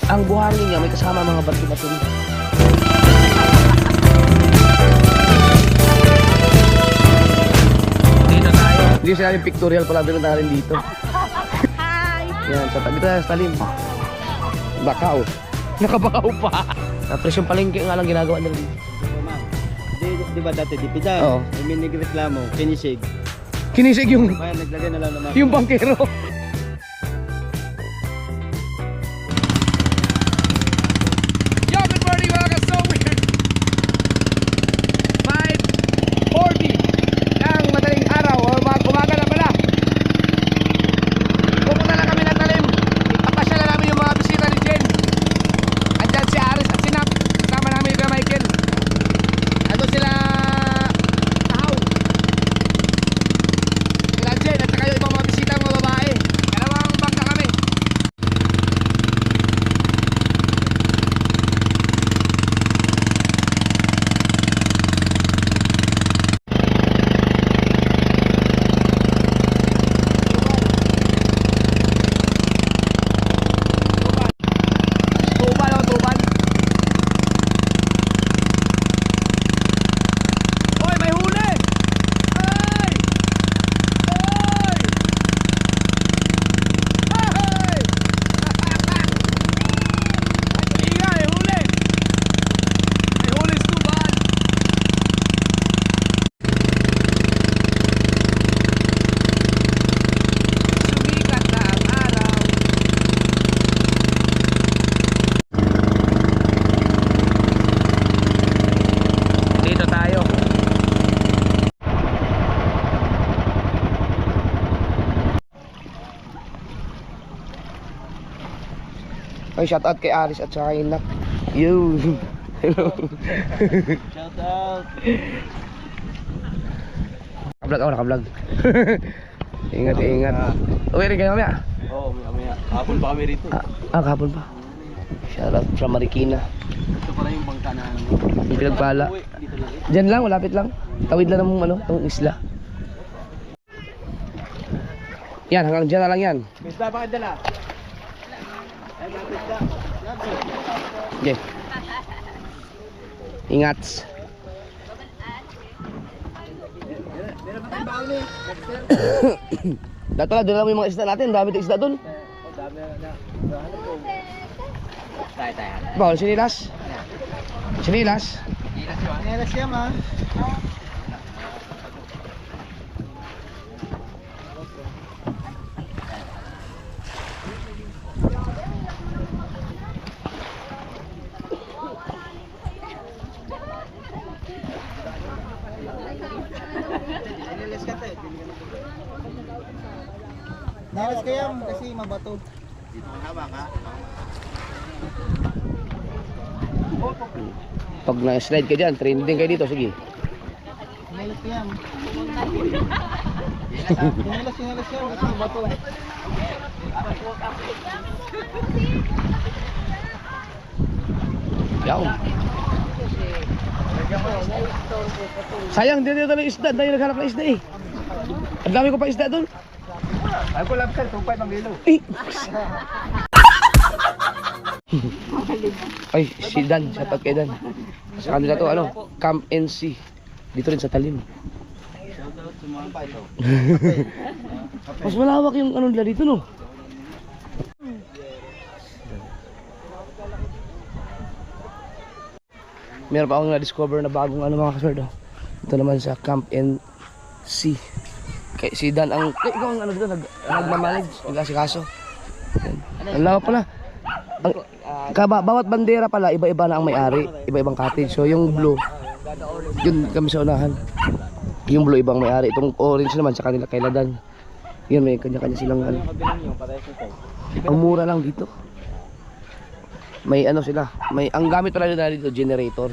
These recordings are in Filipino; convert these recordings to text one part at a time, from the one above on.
Ang buhangin niya may kasama mga bato-bato. Dito tayo. Hindi sinabi pictorial pala doon natin dito. Yan, sa dito tayo sa talim. Bakaw. Nakabakaw pa. Tapos yung palengke nga lang ginagawa nila dito. Di ba dati dipida? Oo. May nagreklamo, kinisig. Kinisig yung Kaya naglagay na lang naman. yung bangkero. Yo, good morning mga ka-sowers. 5:40 ng madaling araw o umaga na pala. Pupunta na kami ng talim. Ipapasya na namin yung mga bisita ni Jen. Andyan si Aris at si Nap. Kasama namin yung Michael. Ando sila Tahaw. Sila Jen at saka yung ibang mga bisita mga babae. Dalawang bangka kami. Tuban o tuban. Hoy, may huli! Ay! Hoy! Ay! Inga, may huli! May huli sa tuban! Sumikat na ang araw. Dito tayo. Ay, shout out kay Aris at saka kay Nak. Yo. Hello. Shout out! Nakablog ako, nakablog. Ingat, ingat. Uwi rin kayo mamaya. Oo, mamaya. Hapon pa kami rito. Kahapon pa. Shout out from Marikina. Ito pala yung bangka na ano. Yung pinagpala. Uy, dito lang. Diyan lang, malapit lang. Tawid lang ng ano, ng isla. Yan, hanggang dyan na lang yan. Isda ba kayo dala? Ay, mga isda. Okay. Ingat. Meron pa tayong baon eh. Dato lang, doon lang yung mga isda natin. Dami itong isda doon. Oh, dami na. Hanap ko. Tayo. Bawal, sinilas. Sinilas. Nelas siya ma. Nelas kaya kasi mabato. Dito ang hawak ha. Pag na-slide ka dyan, trending kayo dito. Sige. Nelas kaya. Nelas siya kasi mabato. Yaw. Sayang, dito lang yung isda. Dahil naghanap ng isda eh. Ang dami ko pa isda doon. Ako lang sir, 2.5 ang kilo. Eh. Ay, si Dan, shout out kay Dan. Sa kanila to, ano, Camp NC. Dito rin sa talim. Shoutout sa mga paito. Mas malawak yung ano nila dito, no? Meron pa akong na-discover na bagong ano mga kasword. Ito naman sa Camp NC. Kay si Dan ang ikaw ang ano dito nagmamanage, nag-asikaso. Ang lawak pala. Bawat bandera pala iba-iba na ang may-ari, iba-ibang cottage. So yung blue, yun kami sa unahan. Yung blue ibang may-ari, itong orange naman sa kanila kay Dan. Yun may kanya-kanya silang ano. Ang mura lang dito. May ano sila, ang gamit pala nila dito generator.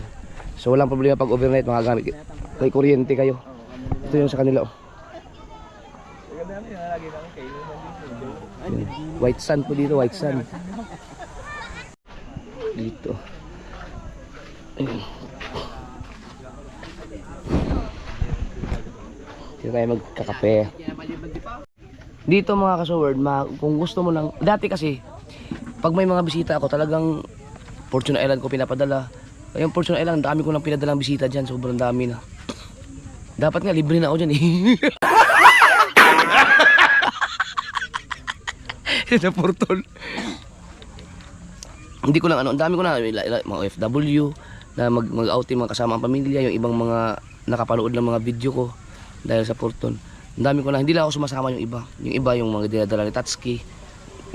So walang problema pag overnight magagamit. May kuryente kayo. Ito yung sa kanila oh. White sand po dito, white sand. Dito. Ayun. Dito tayo magkakape. Dito mga kasoward, kung gusto mo lang, dati kasi Pag may mga bisita ako, talagang Fortune Island ko pinapadala. Yung Fortune Island, dami ko lang pinadalang bisita dyan. Sobrang dami na. Dapat nga, libre na ako dyan eh. Sa Fortune. Hindi ko lang ano, ang dami ko na mga OFW na mag-outing mga kasama ang pamilya, yung ibang mga nakapanood ng mga video ko dahil sa Fortune. Ang dami ko na, hindi lang ako sumasama yung iba. Yung iba yung mga dinadala ni Tatsuki.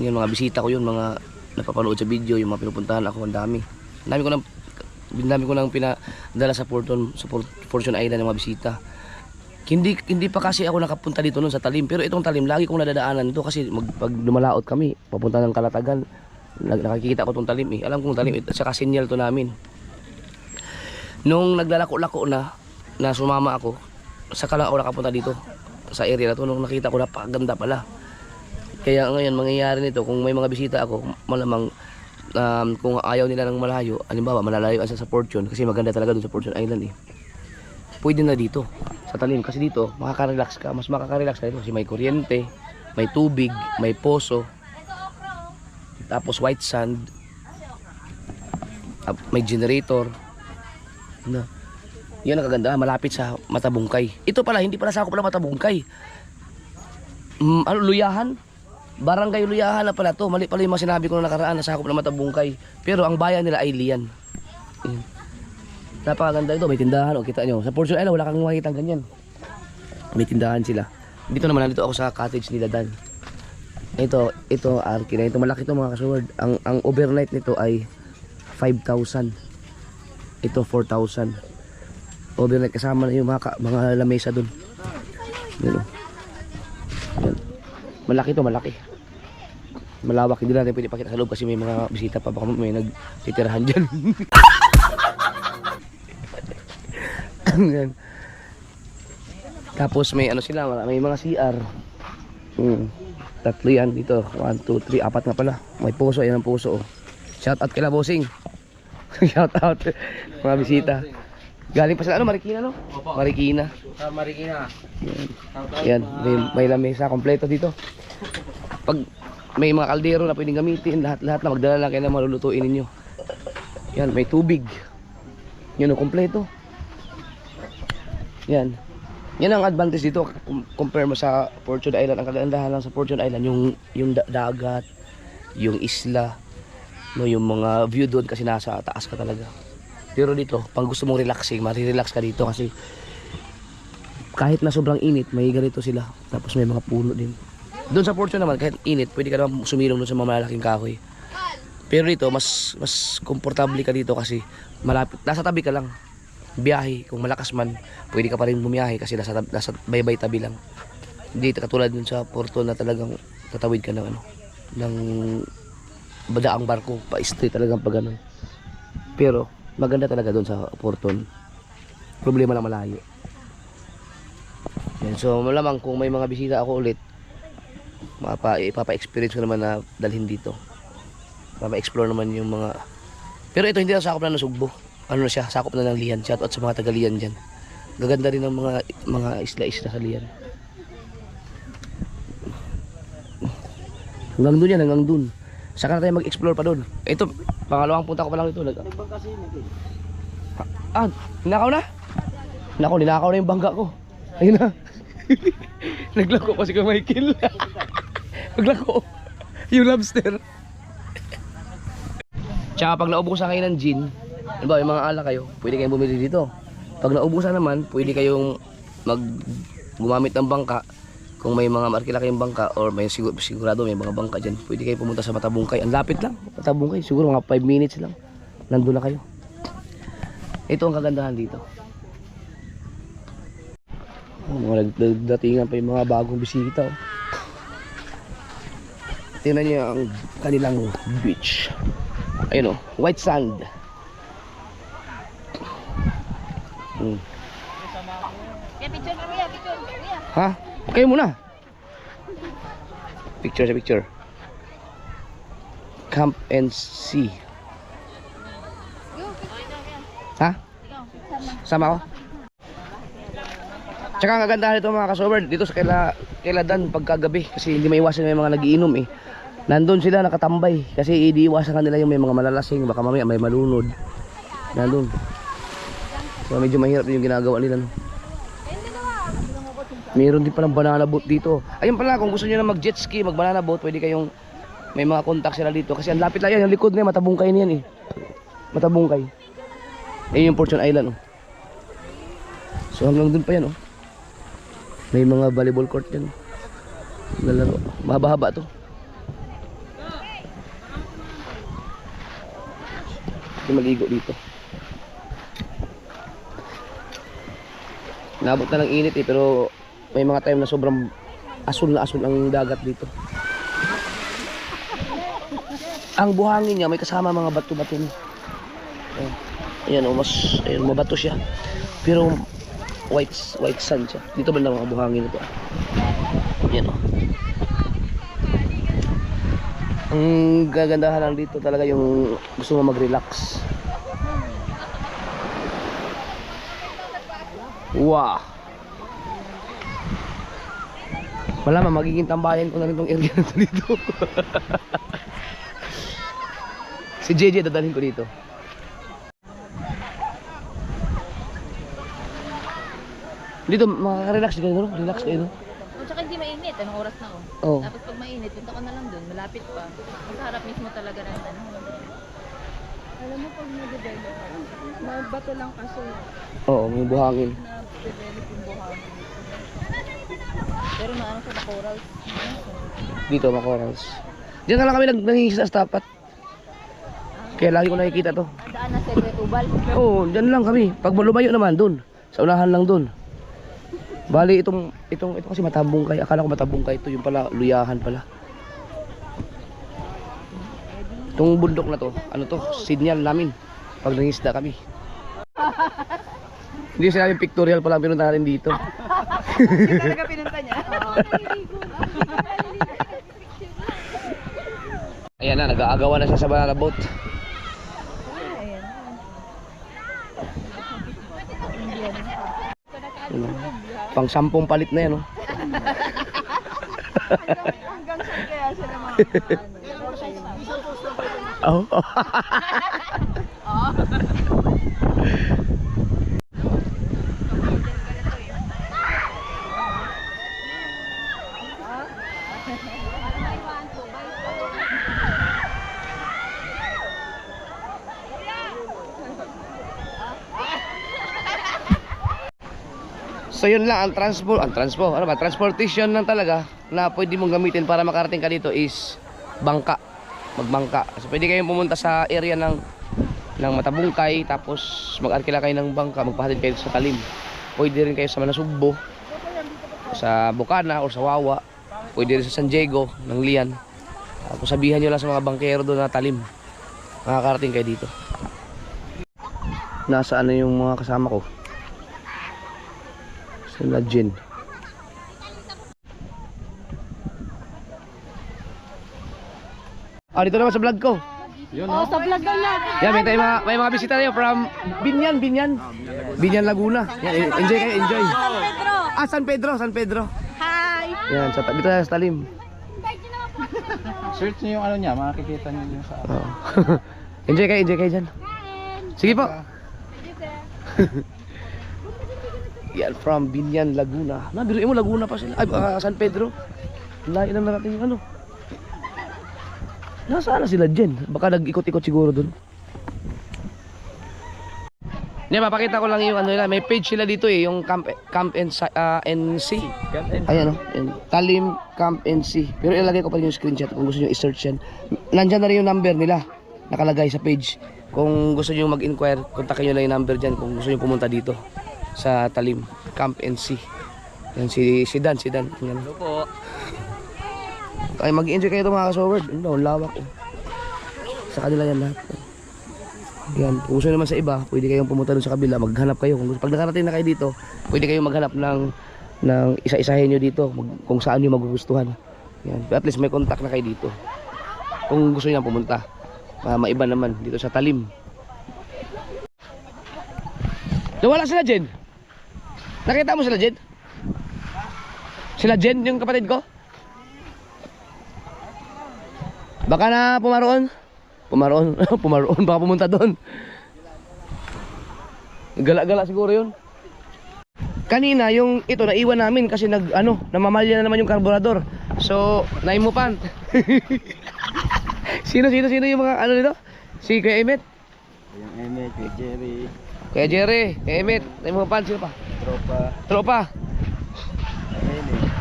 Yung mga bisita ko yun, mga napapanood sa video, yung mga pinupuntahan ako, ang dami. Ang dami ko nang pinadala sa Fortune Island ng mga bisita. Hindi pa kasi ako nakapunta dito noon sa Talim, pero itong Talim lagi kong nadadaanan dito kasi pag lumalaot kami papunta ng Kalatagan, nakikita ko itong Talim eh. Alam kong Talim, at saka sinyal to namin. Nung naglalako-lako na sumama ako, saka lang ako nakapunta dito sa area na to. Nung nakita ko na paganda pala. Kaya ngayon mangyayari nito, kung may mga bisita ako, malamang kung ayaw nila ng malayo, halimbawa malalayo sa Fortune kasi maganda talaga doon sa Fortune Island eh. Pwede na dito sa Talim kasi dito makaka-relax ka, mas makaka-relax ka dito kasi may kuryente, may tubig, may poso, tapos white sand, may generator na. Yan ang kaganda, malapit sa Matabungkay. Ito pala, hindi pala sakop na Matabungkay. Luyahan? Barangay Luyahan na pala to. Mali pala yung mga sinabi ko na nakaraan na sakop na Matabungkay. Pero ang bayan nila ay Lian. Napakaganda ito, may tindahan. O, kita nyo. Sa Fortune Island, wala kang makikita ganyan. May tindahan sila. Dito naman, nandito ako sa cottage nila Dan. Ito, Arki na. Ito, malaki ito mga kasuward. Ang overnight nito ay 5,000. Ito, 4,000. Overnight kasama na yung mga lamesa dun. Yan. Malaki to, malaki. Malawak, hindi natin pwede pakita sa loob kasi may mga bisita pa, baka may nagtitirahan dyan. Tapos may ano sila, may mga CR. Tatlo yan dito, 1, 2, 3, 4 nga pala. May puso, yan ang puso. Shout out kila bossing. Shout out mga bisita. Galing pa sa ano, Marikina no? Marikina. Sa Marikina. Yan, may lamesa kompleto dito. Pag may mga kaldero na pwedeng gamitin, lahat na magdala lang kayo na malulutuin ninyo. Yan, may tubig. Yan, kompleto. Yan. Yan ang advantage dito compare mo sa Fortune Island. Ang kagandahan lang sa Fortune Island yung dagat, yung isla, no, yung mga view doon kasi nasa taas ka talaga. Pero dito, pag gusto mong relaxing, marirelax ka dito kasi kahit na sobrang init, may ganito sila. Tapos may mga puno din. Doon sa Fortune naman, kahit init, pwede ka naman sumilong doon sa mga malalaking kahoy. Pero dito, mas komportable ka dito kasi malapit, nasa tabi ka lang. Biyahe, kung malakas man, pwede ka pa rin bumiyahe kasi nasa baybay tabi lang. Hindi katulad dun sa Fortune na talagang tatawid ka ng ng badaang barko, pa-straight talagang pag ganun. Pero maganda talaga doon sa Fortune. Problema lang malayo. Yan, so malamang kung may mga bisita ako ulit, ipapa-experience ko naman na dalhin dito. Papa-explore naman yung mga. Pero ito hindi na sakop na ng Sugbo. Ano na siya, sakop na ng Lian. Shout out sa mga taga Lian dyan. Gaganda rin ng mga isla-isla sa Lian. Hanggang dun yan, hanggang dun. Saka na tayo mag-explore pa dun. Ito, pangalawang punta ko pa lang ito. Ninakaw na? Nako, ninakaw na yung bangka ko. Ayun na. Naglako pa si Michael. Naglako. Yung lobster. Tsaka pag naubusan kayo ng gin, diba, yung mga ala kayo, pwede kayong bumili dito. Pag naubusan naman, pwede kayong gumamit ng bangka. Kung may mga markila kayong bangka or may sigurado may mga bangka dyan, pwede kayo pumunta sa Matabungkay. Ang lapit lang, Matabungkay. Siguro mga 5 minutes lang. Nandun na kayo. Ito ang kagandahan dito. Mga nagdatingan pa yung mga bagong bisita. Tingnan niyo ang kanilang beach. Ayun o, white sand. Picture kami ya, picture. Ha? Kayo muna. Picture sa picture. Camp and see. Ha? Sama ko? Tsaka ang kagandahan nito mga kasober, dito sa kaila Dan pagkagabi kasi hindi maiwasan may mga nagiinom eh. Nandun sila nakatambay kasi idiiwasan kanila yung may mga malalasing, baka mamaya may malunod. Nandun. So medyo mahirap yung ginagawa nila, no? Meron din palang banana boat dito. Ayun pala, kung gusto niyo na mag jet ski, mag banana boat, pwede kayong may mga contact sila dito kasi ang lapit lang yan, yung likod na yan, Matabungkay niyan eh. Matabungkay. Ayun yung Fortune Island, oh. So hanggang dun pa yan, oh. May mga volleyball court yan. Lalaro. Mahaba-haba to. Mag-igo dito. Nabot na ng init eh, pero may mga time na sobrang asul na asul ang dagat dito. Ang buhangin niya may kasama mga bato-bato. Ayan, mas ayun, mabato siya. Pero white sand siya. Dito ba na mga buhangin ito? Ayan, oh. Ang gagandahan lang dito talaga yung gusto mo mag-relax. Wow. Wala, magiging tambayan ko na rin tong area na dito. Si JJ dadalhin ko dito. Dito makaka-relax kayo, no? Relax kayo, no? Tsaka hindi mainit. Anong oras na, oh? Oh. Tapos pag mainit, punta ka na lang dun. Malapit pa. Sa harap mismo talaga ng ano. Alam mo pag na-develop, mabato lang kasi Oo, may buhangin. na-develop yung buhangin. Pero naano siya na corals. Dito, makorals. Diyan na lang kami nangingisda sa tapat. Kaya lagi ko nakikita to. Ang daan na sa Tubal. Oo, diyan lang kami. Pag lumayo naman, dun. Sa unahan lang dun. Bali, ito kasi Matabungkay. Akala ko Matabungkay ito. Yung pala, Luyahan pala. Itong bundok na to, ano to, signal namin. Pag nangisda kami. Hindi sinabi pictorial pa lang pinunta natin dito. Talaga pinunta niya. Ayan na, nag-aagawan na siya sa banana boat. Pang 10 palit na yan, oh. Hanggang saan kaya siya naman? Oh. So yun lang ang transportation lang talaga na pwede mong gamitin para makarating ka dito is bangka, magbangka. So pwede kayong pumunta sa area ng Matabungkay, tapos mag-arkila kayo ng bangka, magpahatid kayo sa Talim. Pwede rin kayo sa Manasugbo, sa Bukana o sa Wawa. Pwede rin sa San Diego ng Lian. Tapos sabihan nyo lang sa mga bangkero doon na Talim, makakarating kayo dito. Nasaan na yung mga kasama ko? Sila Jen. Dito naman sa vlog ko. Oh, sa vlog daw niya. Yan, may mga bisita tayo from Binyan, Laguna. Yan, enjoy kayo, enjoy. San Pedro. San Pedro. Hi. Yan, dito tayo sa Talim. Search niyo yung ano niya, makikita niyo yung sa Oh. enjoy kayo dyan. Sige po. Yan, from Binyan, Laguna. Biruin mo, Laguna pa sila. Ay, San Pedro. Lain lang natin yung ano. Nasaan na sila dyan? Baka nag-ikot-ikot siguro dun. Yan, papakita ko lang yung ano nila. May page sila dito eh, yung Camp NC. Ayan o, Talim Camp NC. Pero ilagay ko pa rin yung screenshot kung gusto nyo i-search yan. Nandyan na rin yung number nila, nakalagay sa page. Kung gusto nyo mag-inquire, kontakin nyo lang yung number dyan kung gusto nyo pumunta dito sa Talim Camp NC. Yan si Dan. Hello po. Ay, mag-enjoy kayo ito mga kasoward. Ang lawak oh. Sa kanila yan lahat. Yan, kung gusto naman sa iba, pwede kayong pumunta doon sa kabila, maghanap kayo. Pag nakarating na kayo dito, pwede kayong maghanap ng isa-isahin nyo dito, kung saan nyo magugustuhan. Yan, at least may contact na kayo dito. Kung gusto nyo pumunta, maiba naman dito sa Talim. Nawala sila Jen? Nakita mo sila Jen? Sila Jen, yung kapatid ko? Baka na pumaroon. Pumaroon. Pumaroon. Baka pumunta doon. Gala-gala siguro yun. Kanina yung ito naiwan namin kasi namamalya na naman yung karburador. So, naimupan. Sino yung mga ano dito? Si Kuya Emet. Yung Emmett, kay Jerry, Kuya Jerry, Kuya Emet, naimupan. Sino pa? Tropa.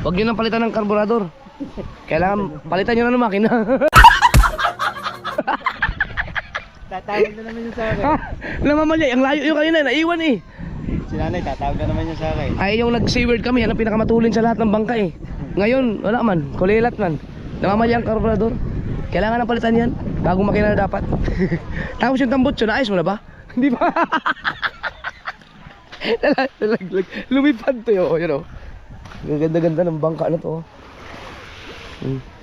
Huwag nyo nang palitan ng karburador. Kailangan palitan nyo na ng makina. tatawag na naman yun sa akin. Ha? Namamalya. Ang layo yung kanina. Naiwan eh. Si nanay, tatawag na naman yun sa akin. Ay yung nag-seaward kami, yan ang pinakamatulin sa lahat ng bangka eh. Ngayon, wala man, kulilat man. Namamali ang karburador. Kailangan na palitan yan, bagong makina na dapat. Tapos yung tambutso, naayos mo na ba? Hindi ba? Nalaglag. Lumipad to yun, you know. Ang ganda-ganda ng bangka na to.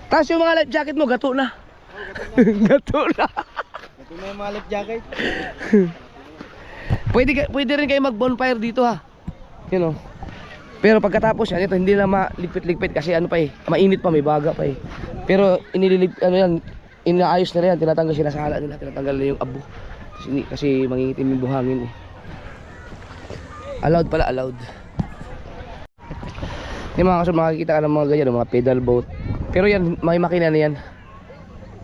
Tapos yung mga life jacket mo, gato na. Gato na. Ito na yung mga life jacket. Pwede rin kayo mag-bonfire dito ha. You know. Pero pagkatapos yan, ito hindi na maligpit-ligpit kasi ano pa eh, mainit pa, may baga pa eh. Pero inaayos na rin yan, tinatanggal sinasala nila, tinatanggal nila yung abo. Kasi mangingitim yung buhangin eh. Allowed pala, allowed. Yung mga kasunod, makikita ka ng mga ganyan, mga pedal boat. Pero yan, may makina na yan.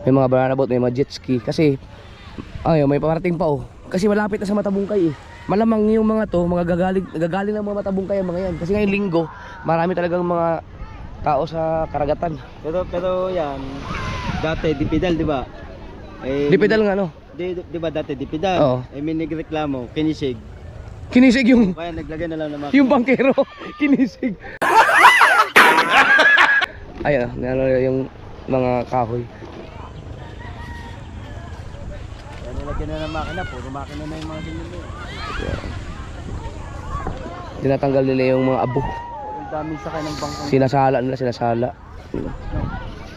May mga banana boat, may mga jet ski. Kasi, may paparating pa oh. Kasi malapit na sa Matabungkay eh. Malamang yung mga to, gagaling ng mga Matabungkay ang mga yan. Kasi ngayong linggo, marami talagang mga tao sa karagatan. Pero yan, dati dipidal, di ba? Eh, Dipedal nga no? Di ba dati dipidal? Oo. Eh may nagreklamo, kinisig. Kinisig yung Kaya naglagay na lang ng makina. yung bangkero. Kinisig. Ayan, yung mga kahoy. Kaya nilagyan na ng makina, puro makina na yung mga sinili. Tinatanggal nila yung mga abo. Ang daming sakay ng bangkong. Sinasala nila, sinasala.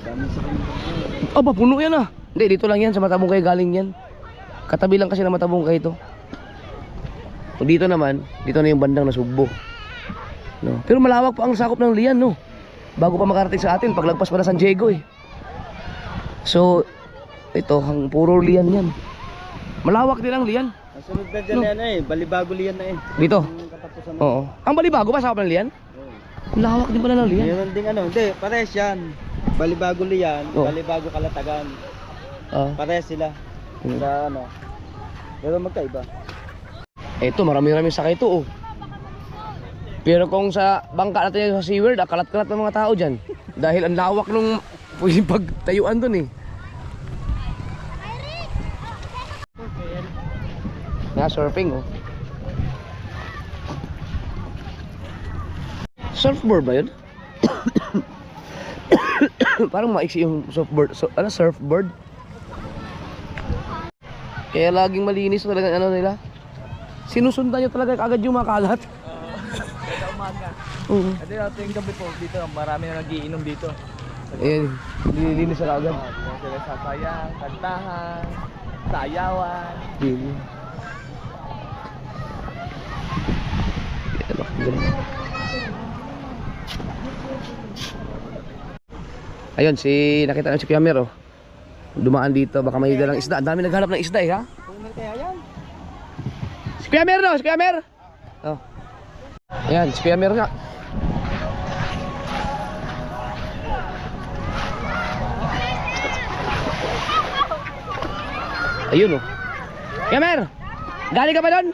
Daming sakay ng bangkong. Aba, puno yan ah. Hindi, dito lang yan, sa Matabungkay galing yan. Katabi lang kasi ng Matabungkay ito. Dito naman, dito na yung bandang Nasugbo. No? Pero malawak pa ang sakop ng Lian, no? Bago pa makarating sa atin, paglagpas pa na San Diego eh. So, ito, ang puro Lian yan. Malawak din ang Lian. Ang sunod na dyan yan eh, Balibago Lian na eh. Dito? Yung katapusan na. Oo. Ang Balibago pa, sakop ng Lian? Malawak din pala ng Lian. Meron ding hindi, pares yan. Balibago Lian, Oh. Balibago Kalatagan. Pares sila. Sa pero magkaiba. Ito, marami-rami sakay ito oh. Pero kung sa bangka natin yung sa SeaWorld, kalat-kalat ng mga tao dyan. Dahil ang lawak nung pwedeng pagtayuan dun eh. Surfing oh. Surfboard ba yun? Parang maiksi yung surfboard. Kaya laging malinis talaga nila. Sinusundan nyo talaga agad yung mga kalat. Kada umaga. Oo. Kasi natin gabi po dito, marami na nagiinom dito. Ayan, nililinis na agad. Sila sasayang, kantahan, sayawan. Ayun, nakita namin si Kuya Mer oh. Dumaan dito, baka may dalang isda. Ang dami naghanap ng isda eh ha. Puno kaya yan. Si Kuya Mer no, si Kuya Mer. Oh. Ayan, si Kuya Mer nga. Ayun oh. Kuya Mer, galing ka ba doon?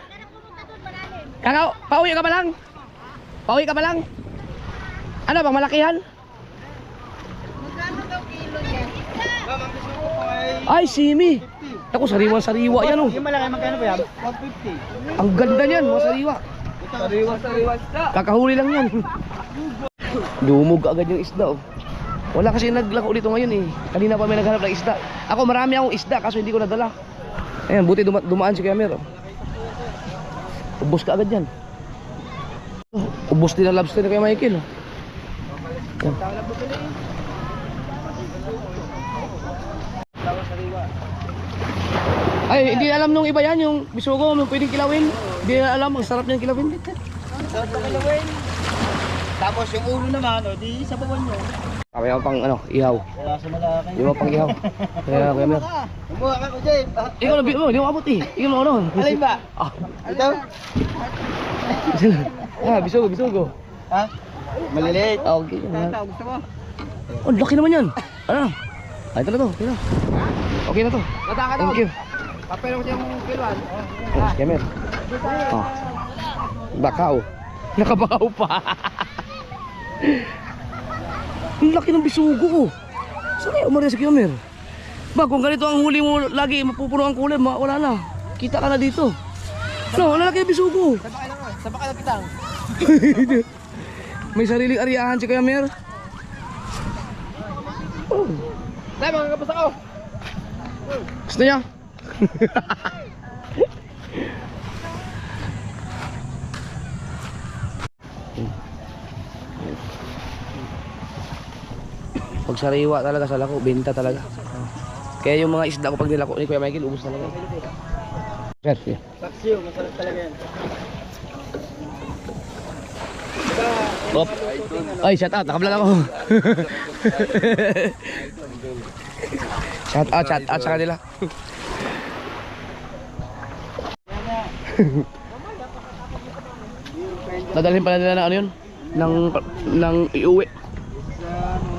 Pauwi ka ba lang? Pauwi ka ba lang? Ano bang malakihan? Magkano daw kilo niya? Ay, simi. Ako, sariwa-sariwa yan oh. Yung malaki magkano ba yan? 150. Ang ganda niyan, mga sariwa. Sariwa isda. Kakahuli lang yan. Dumog agad yung isda oh. Wala kasi naglako dito ngayon eh. Kanina pa may naghanap ng isda. Ako marami akong isda kaso hindi ko nadala. Ayan, buti dumaan si Kuya Mer oh. Ubos ka agad yan. Ubos din ang lobster ni Kuya Michael oh. Ay, hindi alam nung iba yan, yung bisugo, yung pwedeng kilawin. Hindi na alam, ang sarap niyang kilawin. Tapos yung ulo naman, di sa bawon nyo. Kaya pang ano, ihaw. Wala sa malaki. Di ba pang ihaw? Kaya Kuya Mer. Kumuha ka ko, Jay. Ikaw na, di mo abot eh. Ikaw na ano. Alin ba? Ah, Ito? bisugo. Ha? Maliliit. Okay. Ito, gusto mo? Oh, laki naman yan. Ano? Ay, ito na to. Okay na. Okay na to. Thank you. Papel ko yung kiluan. Oh, Kuya Mer. Oh. Bakaw. Nakabakaw pa. Ang laki ng bisugo. Saan kayo umaris sa Kuya Mer? Ba, kung ganito ang huli mo lagi, mapupuno ang kulay, wala na. Kita ka na dito. Ano, wala laki ng bisugo. Sabak lang kitang. May sariling ariyahan si Kuya Mer. Oh. Dahil mga kapos ako. Gusto niya? Pag sariwa talaga sa lako, benta talaga. Kaya yung mga isda ko pag nilako ni Kuya Michael, ubos talaga. Sir, yeah. Saksiyo, masarap talaga yan. Op. Ay, shout out, nakablog ako. Shout out sa kanila. Dadalhin pala nila na ano yun? Nang iuwi.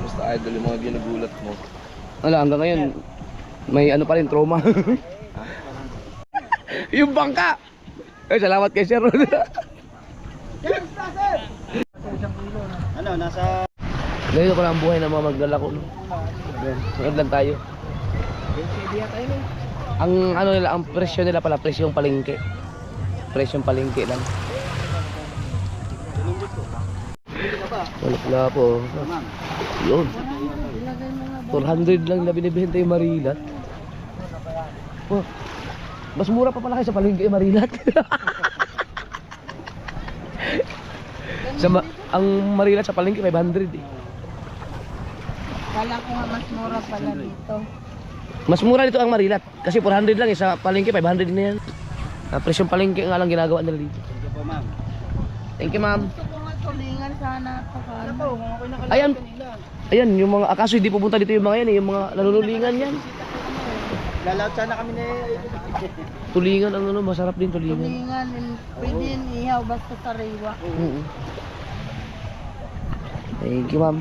Basta idol yung mga ginagulat mo. Wala, hanggang ngayon, may ano pa rin, trauma. Yung bangka! Ay, salamat kay Sir. Ano, nasa... Ganito ko lang ang buhay ng mga maglalako. Sunod lang tayo. Ang ano nila, ang presyo nila pala, presyong palengke. Presyong palengke lang. Wala po. Yun. 400 lang na binibenta yung marilat. Oh, mas mura pa pala kayo sa palengke yung marilat. Ang marilat sa palengke 500 eh. Kala ko nga mas mura pala dito. Mas mura dito ang marilat kasi 400 lang eh, sa palengke 500 din na yan. Presyong palengke nga lang ginagawa nila dito. Thank you po, ma'am. Thank you, ma'am. Gusto ko nga tulingan sana pa. Ayan. Ayan, yung mga akaso hindi pupunta dito yung mga yan eh, yung mga nanunulingan yan. Lalaot sana kami na Tulingan ang ano, masarap din tulingan. Tulingan, pwede yun ihaw basta sariwa. Thank you, ma'am.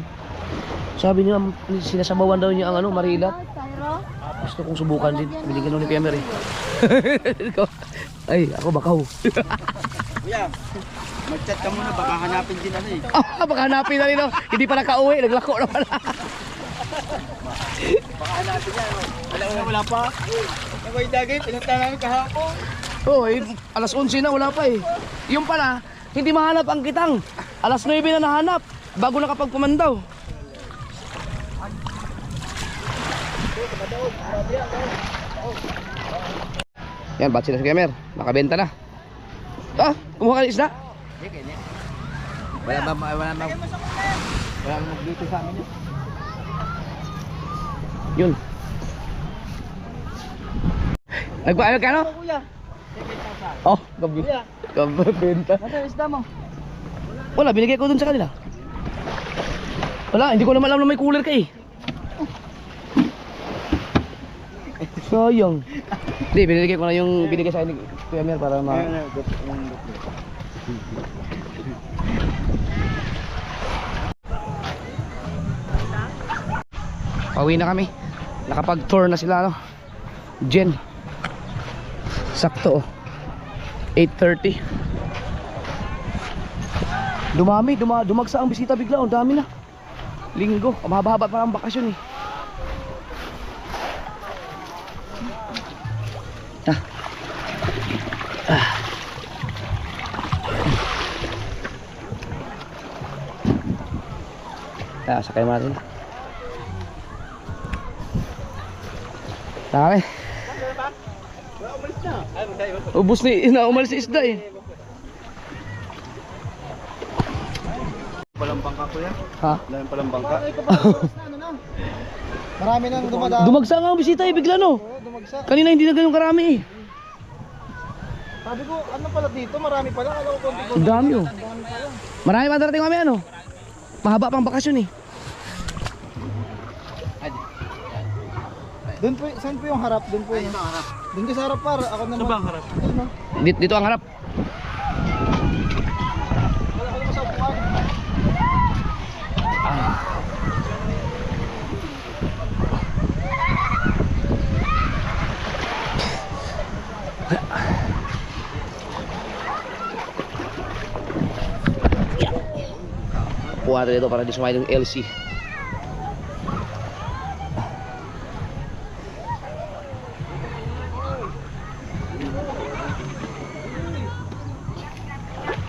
Sabi niya, sinasabawan daw niya ang ano, marilat. Sayro? Gusto kong subukan din. Binigyan ko ni Kuya Mer eh. Ay, ako bakaw. Kuya, mag-chat ka muna, baka hanapin din ano eh. Baka hanapin na rin, no? Hindi pa nakauwi, naglako na pala. Baka hanapin yan. Wala pa. Nakoy dagay, pinunta namin kahapon. Oh, eh, alas 11 na, wala pa eh. Yung pala, hindi mahanap ang kitang. Alas 9 na nahanap, bago nakapagpumandaw. Yan, ba't sila sa Kuya Mer? Nakabenta na. Ah, kumuha ka ng isda? Wala mag-dito sa amin yun. Yun. Nagpaano ka no? Kuya, Oh, kabenta. nasa isda mo? Wala, binigay ko dun sa kanila. Wala, hindi ko naman alam na may cooler ka eh. Sayang. Hindi, binigay ko na yung binigay sa akin ni Kuya Mer para ma... Pauwi na kami. Nakapag-tour na sila, no? Jen. Sakto, oh. 8:30. Dumagsa ang bisita bigla, oh. Dami na. Linggo, mahaba-haba pa ang bakasyon eh. Sakay mo natin. Dami. Ubus na umalis si isda eh. Palang bangka kuya? Ha? Wala palang bangka. Marami nang dumadaan. Dumagsa nga ang bisita eh, bigla no. Dumagsak. Kanina hindi na ganun karami eh. Sabi ko, ano pala dito? Marami pala. Alam ko konti ko. Ang dami oh. Marami pa darating kami ano. Mahaba pang bakasyon eh. Doon po, saan po yung harap? Doon po yung harap. Doon ka sa harap par, ako naman. Saan ba ang harap? Dito ang harap. Wala ko naman sa upuan. Puha dito para di sumayin yung LC.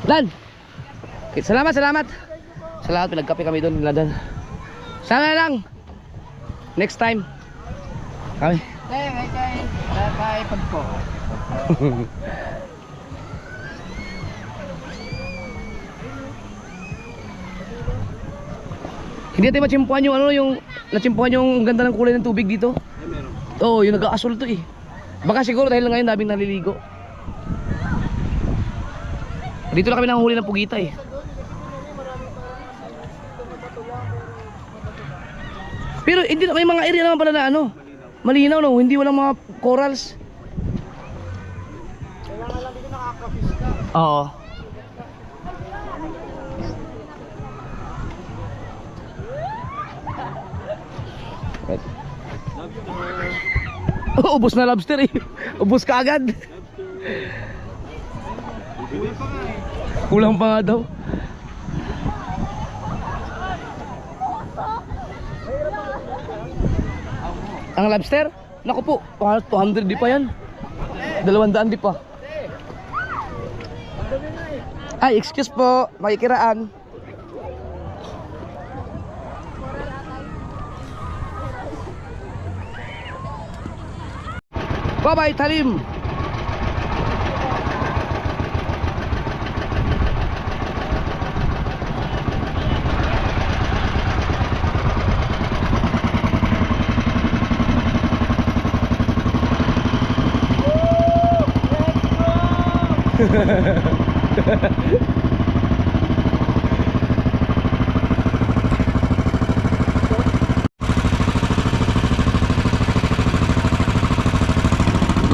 Dan! Salamat, salamat! Salamat, pinagkape kami doon nila Dan. Sana lang! Next time. Kami. Bye, pagpo. Hindi natin machimpuan yung ano, yung nachimpuan yung ganda ng kulay ng tubig dito. Ay, meron. Oo, yung nag-aasul to eh. Baka siguro dahil ngayon daming naliligo. Dito lang kami nanghuli ng pugita eh. Pero hindi na, may mga area naman pala na ano, malinaw no, hindi walang mga corals. Kailangan lang dito nakaka-fish ka. Oo. Oh, ubos na lobster eh. Ubos ka agad. Kulang pa nga daw. Ang lobster? Naku po, 200 di pa yan. 200 di pa. Ay, excuse po, makikiraan. Bye-bye, talim!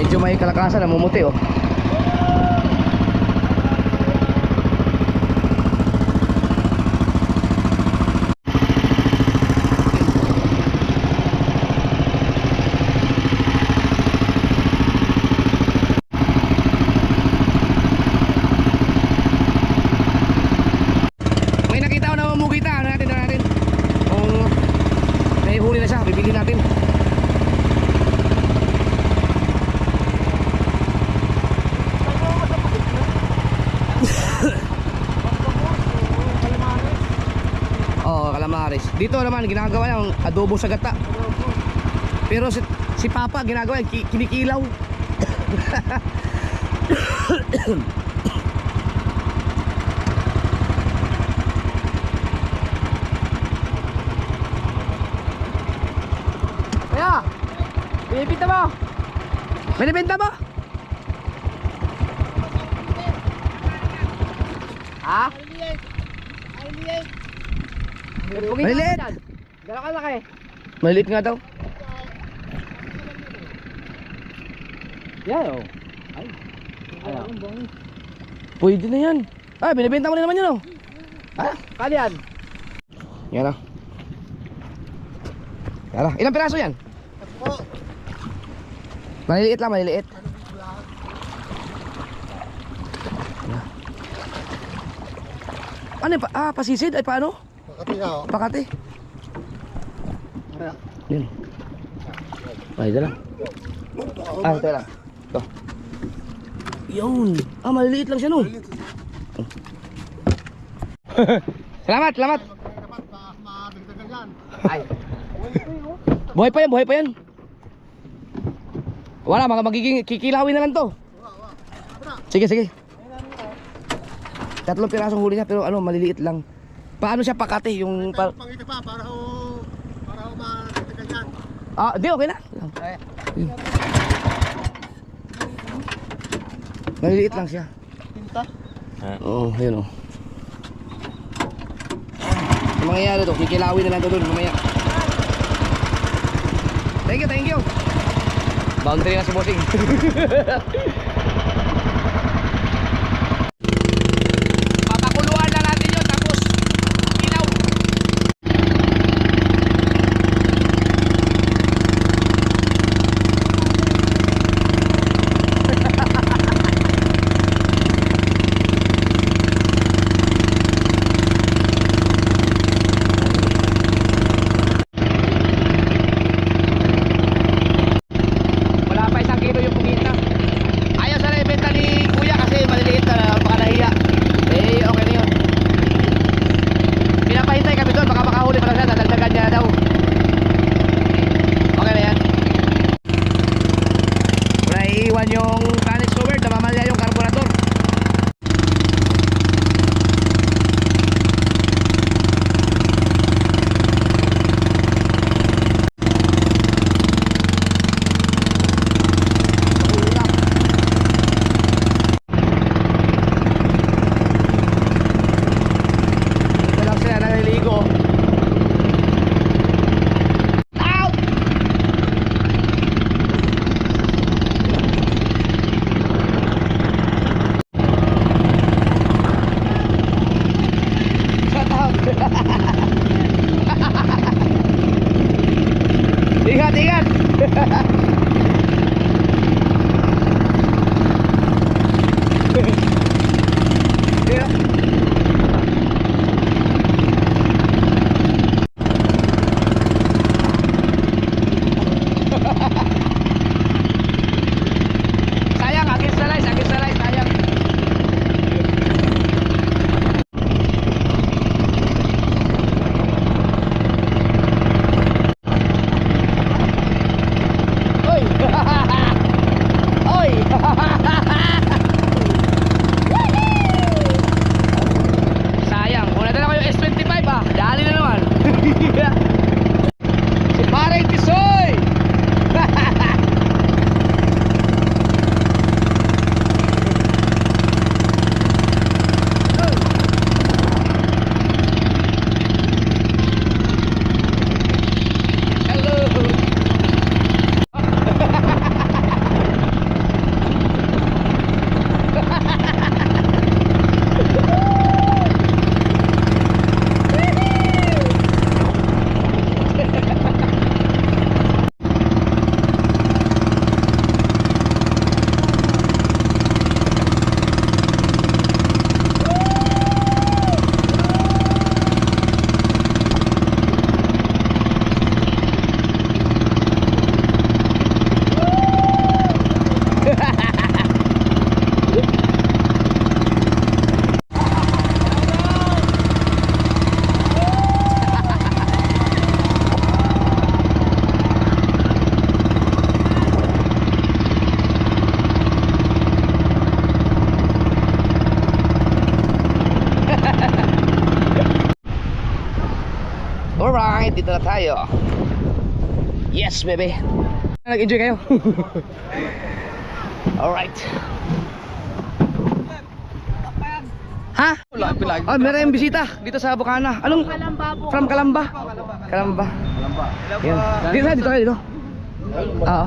Medyo may kalakasan, namumuti oh. May nakita ko na mamugita, ano natin kung may huli na siya, bibili natin. Oo, calamares. Dito naman ginagawa yung adobo sa gata. Pero si Papa ginagawa yung kinikilaw. Kaya, binibenta mo? Binibenta mo? Ha? Maliliit. Gano'n ka laki? Maliliit nga daw. Yan oh. Ano? Pwede na yan. Ah, binibenta mo na naman yun oh. Ha? Kali yan. Yan ah. Yan ah. Ilang piraso yan? Maliliit lang, maliliit. Yan. Ano yun? Pasisid? Ay paano? Pakati na oh. Pakati. Yun. Ay, ito lang. Ah, ito lang. Ito. Yun. Ah, maliliit lang siya no. Salamat, salamat. Ay. Buhay pa yan, buhay pa yan. Wala, mga magiging kikilawin na lang to. Sige, sige. 3 pirasong huli niya pero ano, maliliit lang. Paano siya pakati yung Pangita pa para ho matatagal yan. Ah, di okay na. Yun. Maliliit lang siya. Tinta. Oo, yun oh. Ang mangyayari to, kikilawin na lang to dun mamaya. Thank you, thank you. Boundary na sa bossing. Papakuluan na natin yun, tapos ilaw. Wala pa 1 kilo yung kumita. Ayaw sana ibenta ni kuya kasi maliliit na baka nahiya. Eh okay na yun. Pinapahintay kami doon, baka makahuli pa lang siya, dadagdagan niya daw. Okay na yan. Wala iiwan yung canis over, namamalya yung carburetor. Ito lang sila naliligo. Ow! Shut up! Ingat, ingat! Yeah. Sayang, against the lights, sayang. Oy! Oy! Sayang, kung nadala ko yung S25 dali na naman. Si Pareng Tisoy! Hello! Alright, dito na tayo. Yes, baby. Nag-enjoy kayo? Alright. Ha? Oh, meron yung bisita dito sa Bukana. Anong? From Calamba. Calamba. Yan. Dito kayo dito. Oo.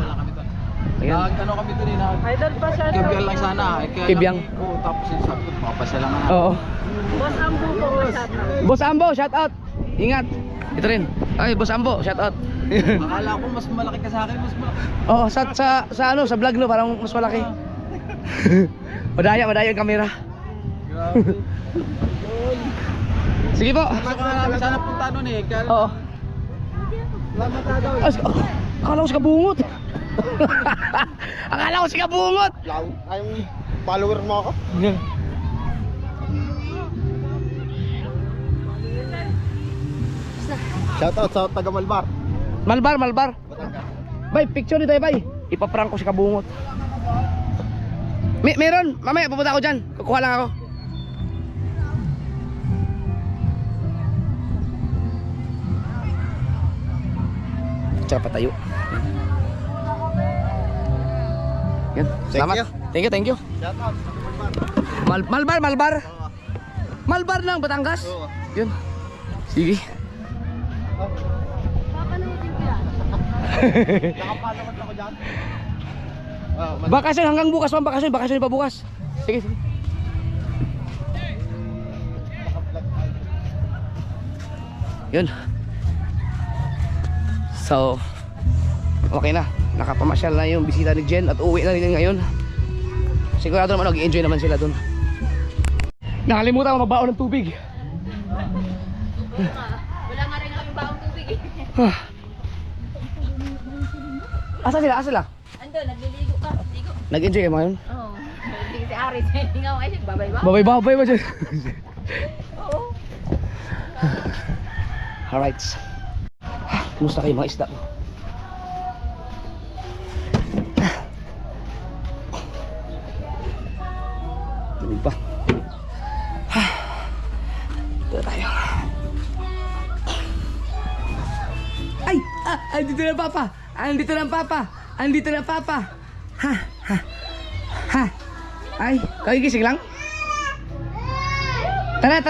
Ayan. Ano kami doon Idol pa siya. Kibyang lang sana. Kibyang. Oo, tapos sabi ko, makapasya lang nga. Oo. Boss Ambo po masyado. Boss Ambo, shout out. Ingat. Ito rin. Ay, Boss Ambo, shout out. Akala ko mas malaki ka sa akin, mas malaki. Oo, sa ano, sa vlog no, parang mas malaki. Madaya yung camera. Grabe. Sige po. Gusto ko nga namin sana punta nun eh. Kaya Oo. salamat na daw. Akala ko si Kabungot. Akala ko si Kabungot. Ayong follower mo ako. Shoutout sa taga Malbar. Malbar. Bay, picture ni tayo, bay. Ipaprank ko si Kabungot. Meron, mamaya pupunta ako dyan. Kukuha lang ako. Tsaka patayo. Yan, salamat. Thank you. Shoutout sa Malbar. Malbar. Malbar ng Batangas. Oo. Yun. Sige. Papanoodin ko yan. Nakapalakad ako dyan. Bakasyon hanggang bukas, ma'am. Bakasyon pa bukas. Sige, sige. Yun. So, okay na. Nakapamasyal na yung bisita ni Jen at uwi na nila ngayon. Sigurado naman nag-enjoy naman sila dun. Nakalimutan ko mabaon ng tubig. Wala nga rin kami baong tubig eh. Asa sila? Asa sila? Ando, nagliligo ka. Ligo. Nag-enjoy kayo ngayon? Oo. Hindi si Aris. Hindi nga ako babay ba? Babay ba dyan? Oo. Alright. Kumusta kayo mga isda? Lamig pa. Ito tayo. Ay! Andito na papa! Andito na papa! Andito na papa! Ha! Ha! Ha! Ay! Kagigising lang? Tara!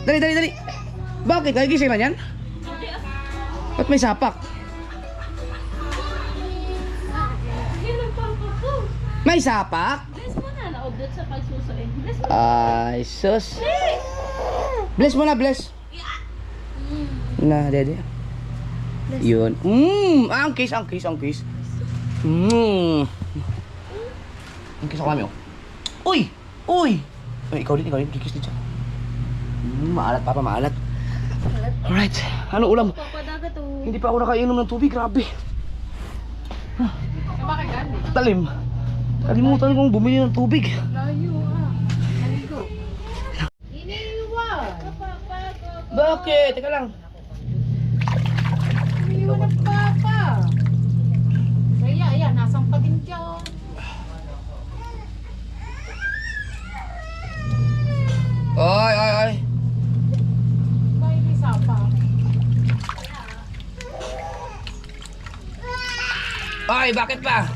Dali! Bakit? Kagigising lang yan? Ba't may sapak? May sapak? Bless mo na. Naudot sa pagsusuin. Bless mo. Ay, sus. Bless mo na, bless. Na, dede. Yun. Ang kiss. Ang kiss ako kami, oh. Uy! Ay, ikaw din, kikis din siya. Maalat, papa, maalat. Alright, ano ulam? Papadagat o. Hindi pa ako nakainom ng tubig, grabe. Bakit gani? Talim. Kalimutan kong bumili ng tubig. Layo Naligo. Iniwan. Bakit? Teka lang. Iniwan ng papa. Kaya, ayan. Nasang pa din dyan. Ay. May isa pa. Ay, bakit pa?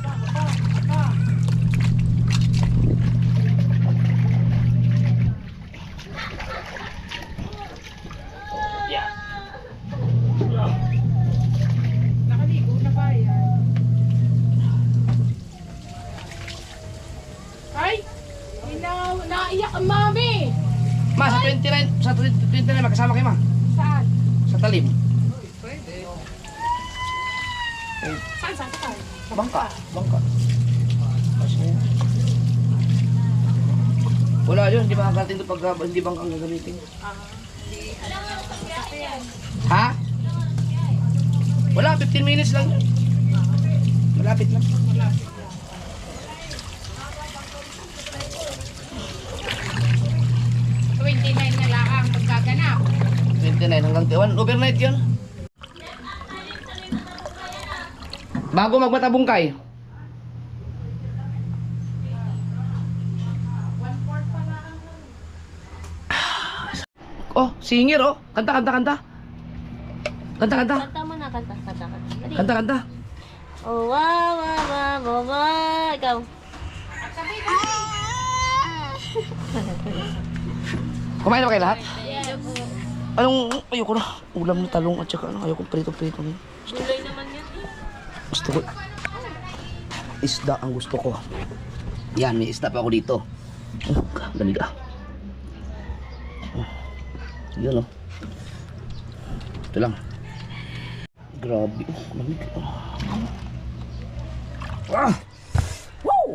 Nakaligo na ba yan? Ay! Naiyak ang mami! Ma, sa 29 magkasama kayo, ma. Saan? Sa talim. Saan? Bangka. Wala yun, hindi makakatin ito pag hindi bangkang gagamitin. Ha? Wala, 15 minutes lang yun. Malapit lang. 29 na lang ang pagkaganap. 29 hanggang 1, overnight yun. Bago magmatabungkay. Oh, singir oh. Kanta. Kanta mo na, kanta. Dali. Kanta. Oh, wow. Ikaw. Kumain na ba kayo lahat? Ayoko na. Ulam na talong at saka ayoko prito-prito. Gulay naman yan eh. Gusto ko. Isda ang gusto ko. Yan, may isda pa ako dito. Lamig ah. Yun oh. Ito lang. Grabe. Lamig. Woo!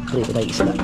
Prito tayo isda.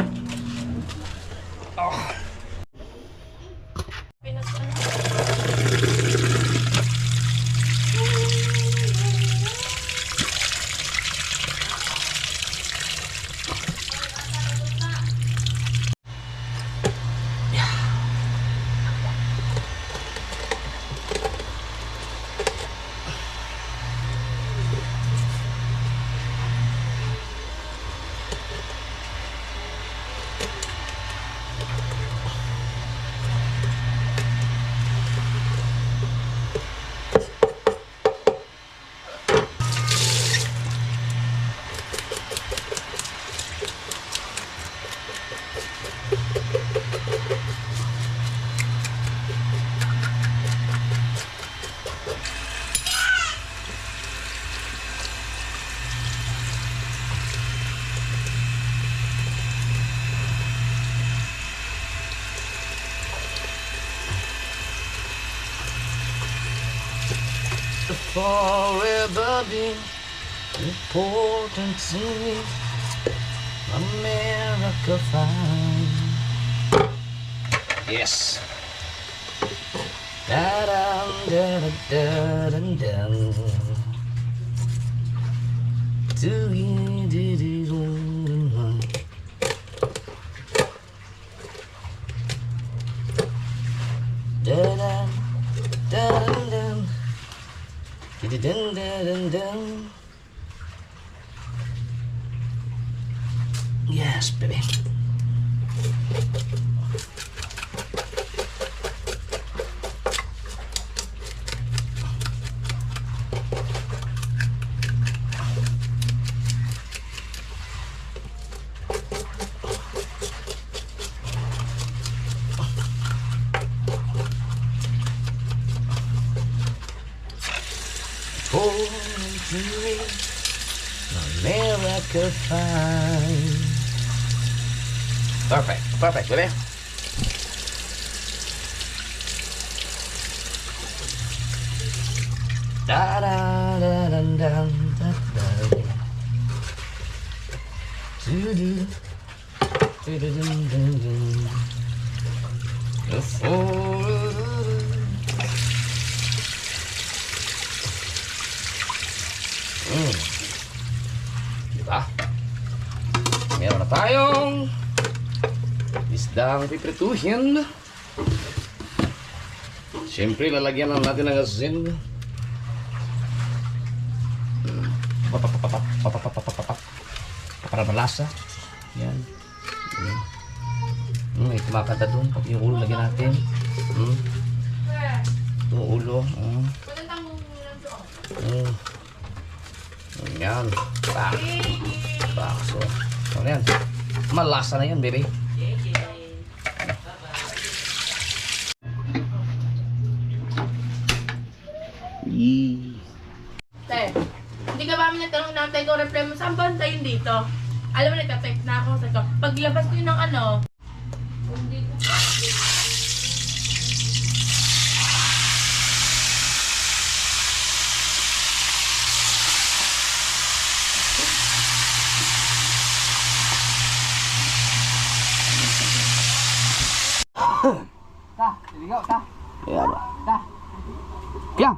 to forever be important to me. America fine. Yes. Da da da da da da. Do you do do da da da da da da da. Yes, baby. Born to me, America fine. Perfect, perfect, baby. Da da da da da da da. Do do do do do do. Diba? Meron na tayong isdang piprituhin. Siyempre, lalagyan lang natin ng asin. Para malasa. Yan. May kumakanta doon. Pati yung ulo lagyan natin. Yung ulo. Yan. Pak. Pak. So, yan. Malasa na yan, baby. Tay, hindi ka ba kami nagtanong na tayo ko reply mo, saan ba ang tayo dito? Alam mo, nagka-text na ako sa ko. Paglabas ko yun ng ano, Yan.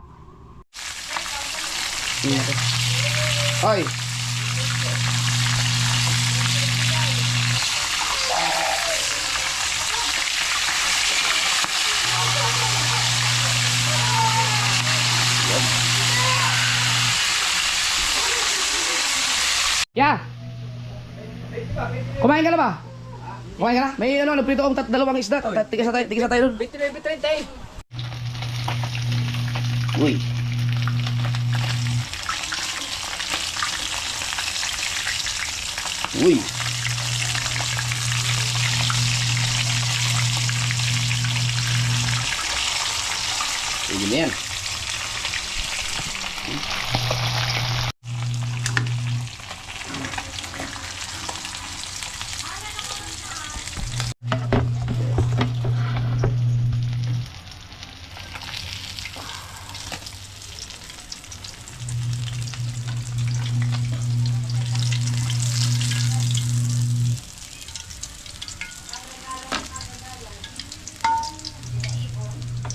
Piang. Hoy. Ya. Kumain ka na ba? Kumain ka na? May ano, nagprito akong dalawang isda. Tigas na tayo doon. Bitray tayo. Uy. Uy. Pwede na yan.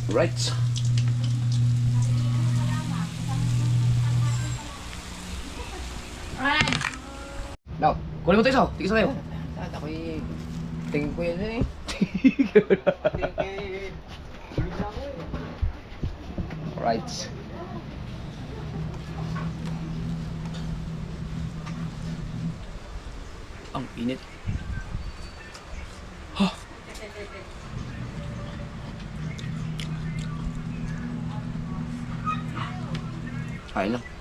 Right. alright. Now, kunin mo ito isa. Tigis na tayo. Ako'y tingin ko yan eh. Right. Ang init. Huh. Kain lang.